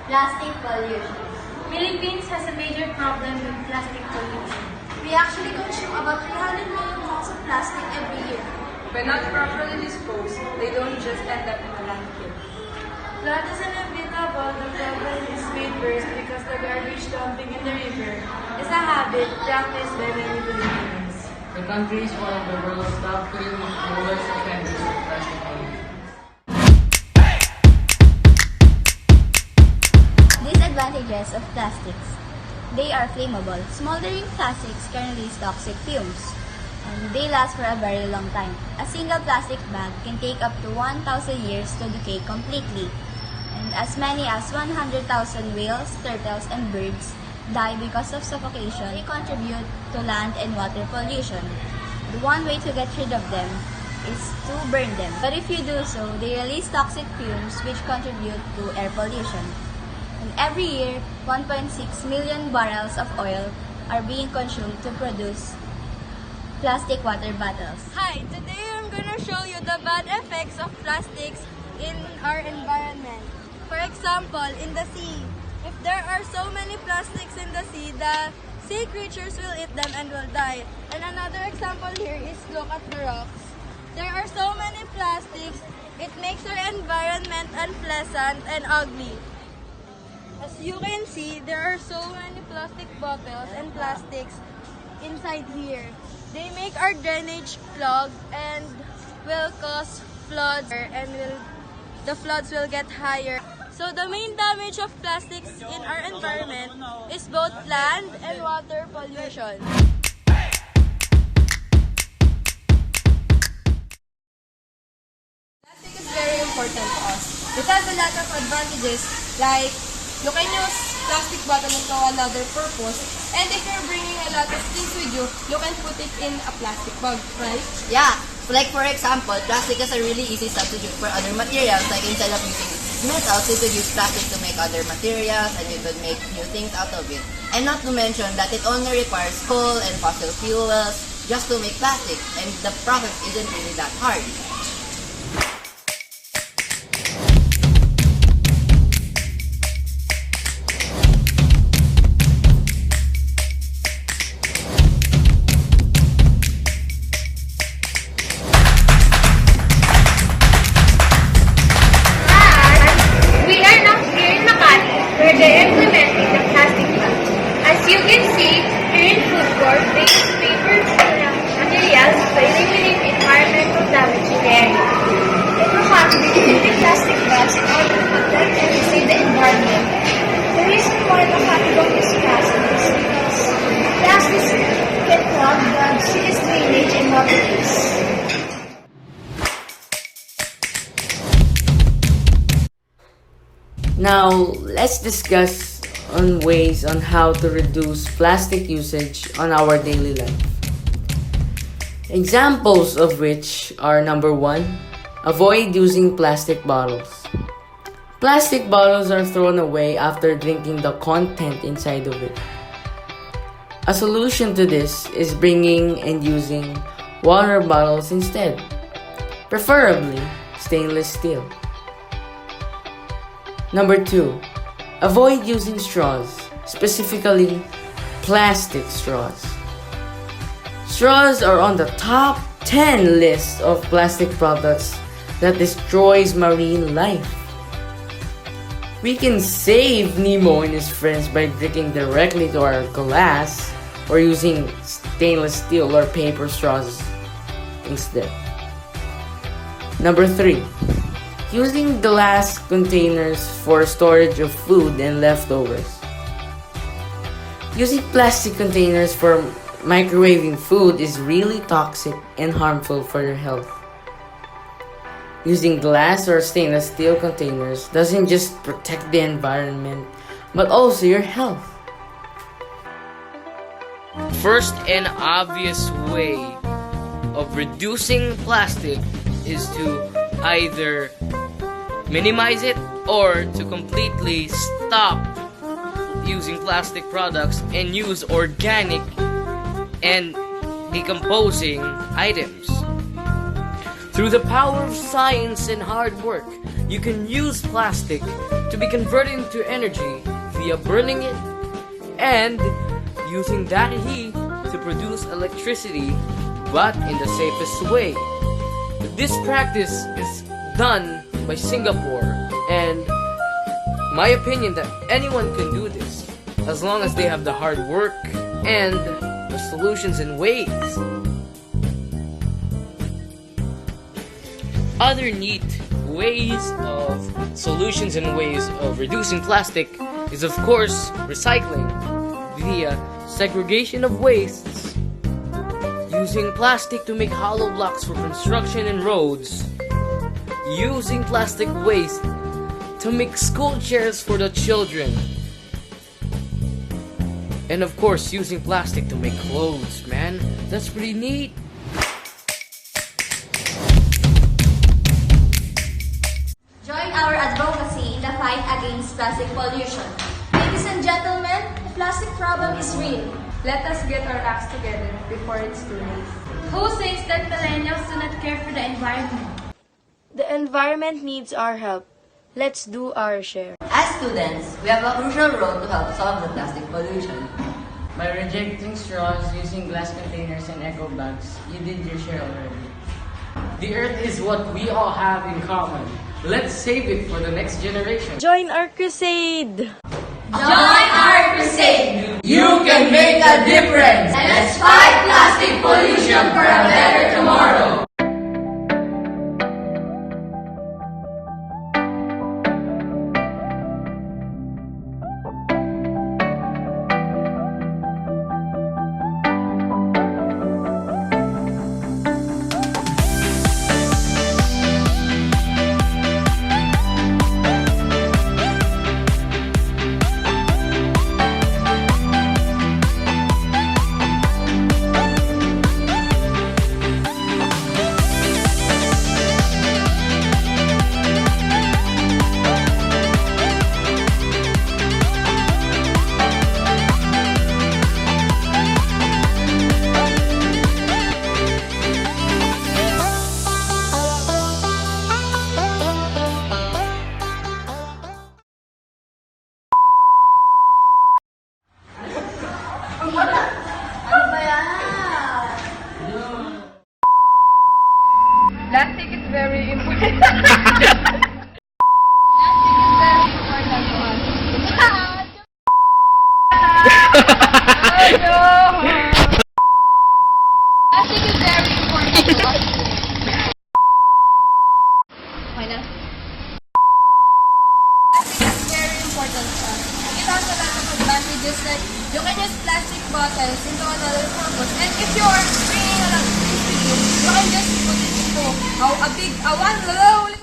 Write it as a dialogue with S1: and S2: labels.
S1: Plastic pollution.
S2: Philippines has a major problem with plastic pollution.
S1: We actually consume about 300 million pounds of plastic every year.
S3: When not properly disposed, they don't just end up in a landfill.
S2: Flood is inevitable. The problem is made worse because the garbage dumping in the river is a habit practiced by many Filipinos.
S4: The country is one of the world's top 3 lowest offenders of plastic pollution.
S1: Disadvantages of plastics. They are flammable. Smoldering plastics can release toxic fumes, and they last for a very long time. A single plastic bag can take up to 1,000 years to decay completely, and as many as 100,000 whales, turtles, and birds die because of suffocation. They contribute to land and water pollution. The one way to get rid of them is to burn them. But if you do so, they release toxic fumes which contribute to air pollution. And every year, 1.6 million barrels of oil are being consumed to produce plastic water bottles.
S5: Hi, today I'm gonna show you the bad effects of plastics in our environment. For example, in the sea. If there are so many plastics in the sea creatures will eat them and will die. And another example here is look at the rocks. There are so many plastics, it makes our environment unpleasant and ugly. As you can see, there are so many plastic bottles and plastics inside here. They make our drainage clog and will cause floods, and the floods will get higher. So the main damage of plastics in our environment is both land and water pollution.
S3: Plastic is very important to us. It has a lot of advantages, like you can use plastic bottle into another purpose, and if you're bringing a lot of things with you, you can put it in a plastic bag, right?
S6: Yeah, like for example, plastic is a really easy substitute for other materials. Like instead of using metals, you could use plastic to make other materials, and you could make new things out of it. And not to mention that it only requires coal and fossil fuels just to make plastic, and the process isn't really that hard.
S2: Where they're implementing the plastic ban. As you can see, here in food court, they use paper materials to eliminate environmental damage in the area.
S1: It will have to be using plastic bags in order to protect and save the environment. The reason why the category is plastics is because plastics can clog the city's drainage and waterways.
S4: Now, let's discuss on ways on how to reduce plastic usage on our daily life. Examples of which are number 1, avoid using plastic bottles. Plastic bottles are thrown away after drinking the content inside of it. A solution to this is bringing and using water bottles instead, preferably stainless steel. Number 2, avoid using straws, specifically plastic straws. Straws are on the top 10 list of plastic products that destroys marine life. We can save Nemo and his friends by drinking directly to our glass or using stainless steel or paper straws instead. Number 3, using glass containers for storage of food and leftovers. Using plastic containers for microwaving food is really toxic and harmful for your health. Using glass or stainless steel containers doesn't just protect the environment, but also your health.
S7: First and obvious way of reducing plastic is to either minimize it or to completely stop using plastic products and use organic and decomposing items. Through the power of science and hard work, you can use plastic to be converted into energy via burning it and using that heat to produce electricity, but in the safest way. This practice is done by Singapore, and my opinion that anyone can do this as long as they have the hard work and the solutions and ways. Other neat ways of solutions and ways of reducing plastic is of course recycling via segregation of wastes, using plastic to make hollow blocks for construction and roads, using plastic waste to make school chairs for the children, and of course using plastic to make clothes, man. That's pretty neat.
S1: Join our advocacy in the fight against plastic pollution. Ladies and gentlemen, the plastic problem is real.
S3: Let us get our acts together before it's too late.
S2: Who says that millennials do not care for the environment?
S5: The environment needs our help. Let's do our share.
S6: As students, we have a crucial role to help solve the plastic pollution.
S4: By rejecting straws, using glass containers and eco bags, you did your share already. The earth is what we all have in common. Let's save it for the next generation.
S5: Join our crusade!
S1: Join our crusade!
S4: You can make a difference!
S1: And let's fight plastic pollution for a better tomorrow!
S3: Plastic is very important. Plastic is very important to us. Oh, no. Plastic is very important to us. Why not? Plastic is very important to us. It has a lot of advantages, like you can use plastic bottles into another purpose. And if you are bringing a lot of things with you, you can just put it into a one